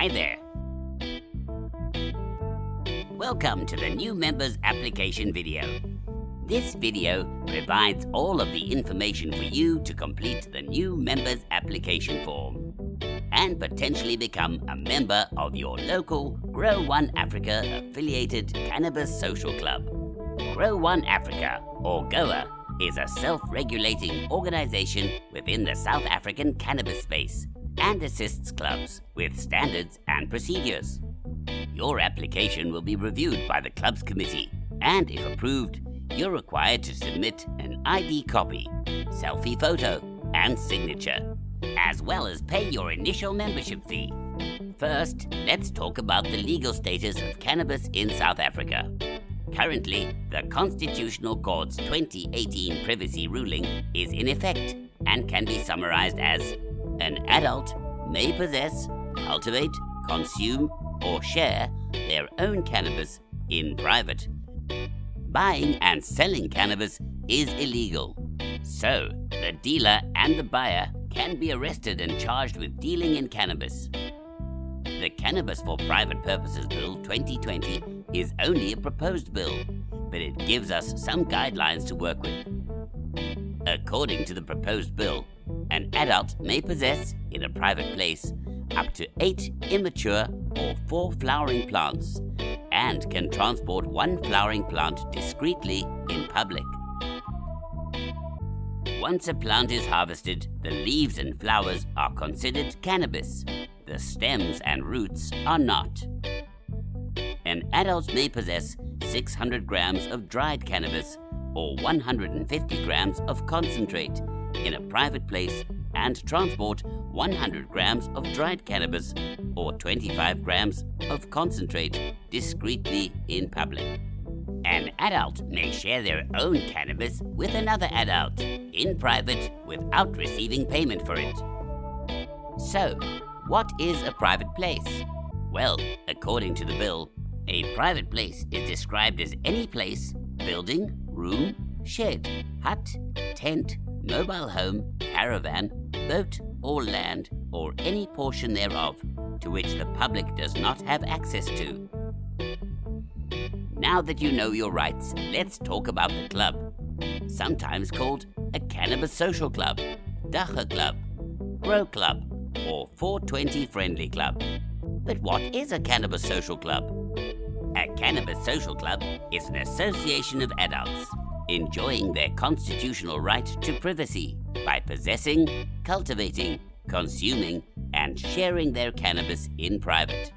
Hi there. Welcome to the new members application video. This video provides all of the information for you to complete the new members application form and potentially become a member of your local Grow One Africa affiliated cannabis social club. Grow One Africa, or GOA, is a self-regulating organization within the South African cannabis space and assists clubs with standards and procedures. Your application will be reviewed by the club's committee, and if approved, you're required to submit an ID copy, selfie photo, and signature, as well as pay your initial membership fee. First, let's talk about the legal status of cannabis in South Africa. Currently, the Constitutional Court's 2018 privacy ruling is in effect and can be summarized as: an adult may possess, cultivate, consume, or share their own cannabis in private. Buying and selling cannabis is illegal, so the dealer and the buyer can be arrested and charged with dealing in cannabis. The Cannabis for Private Purposes Bill 2020 is only a proposed bill, but it gives us some guidelines to work with. According to the proposed bill, an adult may possess, in a private place, up to 8 immature or 4 flowering plants, and can transport 1 flowering plant discreetly in public. Once a plant is harvested, the leaves and flowers are considered cannabis. The stems and roots are not. An adult may possess 600 grams of dried cannabis or 150 grams of concentrate in a private place and transport 100 grams of dried cannabis or 25 grams of concentrate discreetly in public. An adult may share their own cannabis with another adult in private without receiving payment for it. So, what is a private place? Well, according to the bill, a private place is described as any place, building, room, shed, hut, tent, mobile home, caravan, boat or land, or any portion thereof to which the public does not have access to. Now that you know your rights, let's talk about the club, sometimes called a cannabis social club, Dagga Club, Grow Club, or 420 Friendly Club. But what is a cannabis social club? A cannabis social club is an association of adults enjoying their constitutional right to privacy by possessing, cultivating, consuming, and sharing their cannabis in private.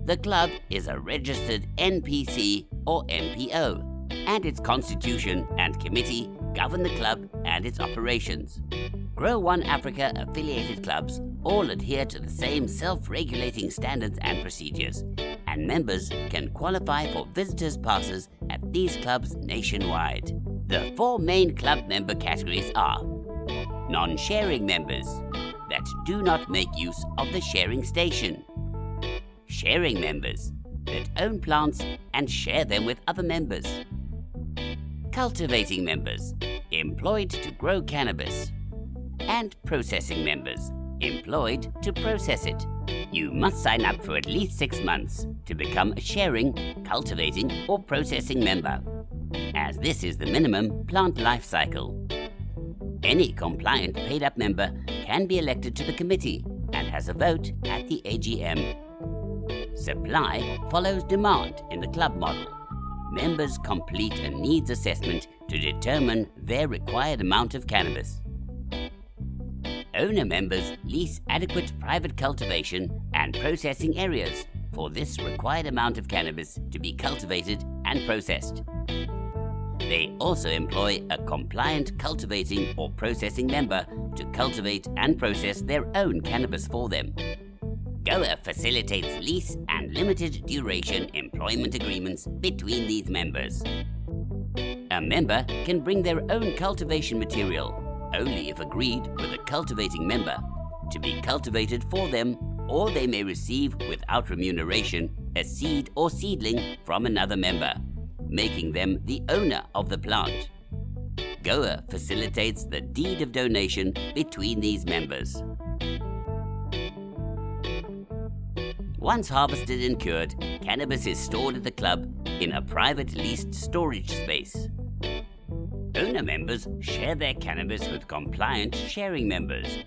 The club is a registered NPC or NPO, and its constitution and committee govern the club and its operations. Grow One Africa affiliated clubs all adhere to the same self-regulating standards and procedures, and members can qualify for visitors' passes at these clubs nationwide. The 4 main club member categories are: non-sharing members that do not make use of the sharing station, sharing members that own plants and share them with other members, cultivating members employed to grow cannabis, and processing members employed to process it. You must sign up for at least 6 months to become a sharing, cultivating, or processing member, as this is the minimum plant life cycle. Any compliant paid-up member can be elected to the committee and has a vote at the AGM. Supply follows demand in the club model. Members complete a needs assessment to determine their required amount of cannabis. Owner members lease adequate private cultivation and processing areas for this required amount of cannabis to be cultivated and processed. They also employ a compliant cultivating or processing member to cultivate and process their own cannabis for them. GOA facilitates lease and limited duration employment agreements between these members. A member can bring their own cultivation material only if agreed with a cultivating member to be cultivated for them, or they may receive without remuneration a seed or seedling from another member, making them the owner of the plant. GOA facilitates the deed of donation between these members. Once harvested and cured, cannabis is stored at the club in a private leased storage space. Owner members share their cannabis with compliant sharing members,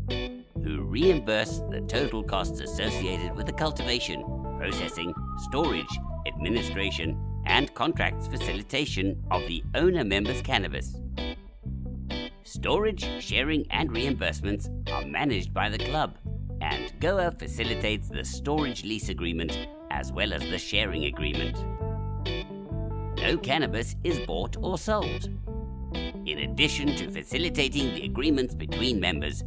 who reimburse the total costs associated with the cultivation, processing, storage, administration, and contracts facilitation of the owner member's cannabis. Storage, sharing, and reimbursements are managed by the club, and Goa facilitates the storage lease agreement as well as the sharing agreement. No cannabis is bought or sold. In addition to facilitating the agreements between members,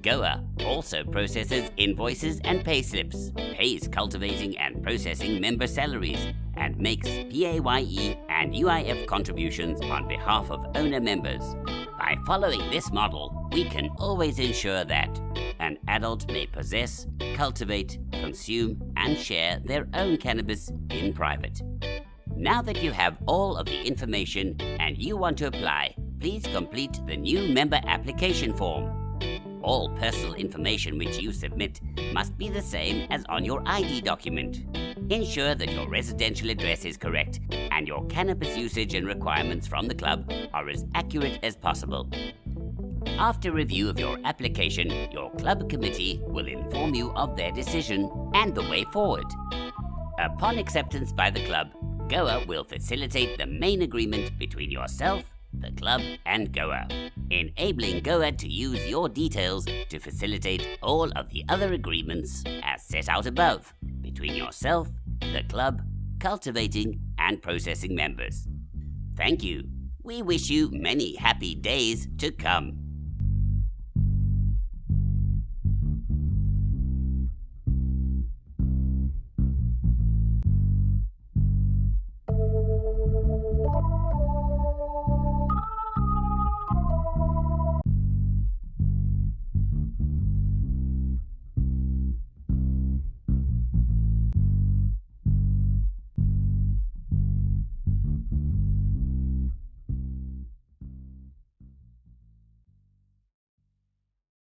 Goa also processes invoices and payslips, pays cultivating and processing member salaries, and makes PAYE and UIF contributions on behalf of owner members. By following this model, we can always ensure that an adult may possess, cultivate, consume, and share their own cannabis in private. Now that you have all of the information and you want to apply, please complete the new member application form. All personal information which you submit must be the same as on your ID document. Ensure that your residential address is correct and your cannabis usage and requirements from the club are as accurate as possible. After review of your application, your club committee will inform you of their decision and the way forward. Upon acceptance by the club, Goa will facilitate the main agreement between yourself, the club, and Goa, enabling Goa to use your details to facilitate all of the other agreements as set out above between yourself, the club, cultivating, and processing members. Thank you. We wish you many happy days to come.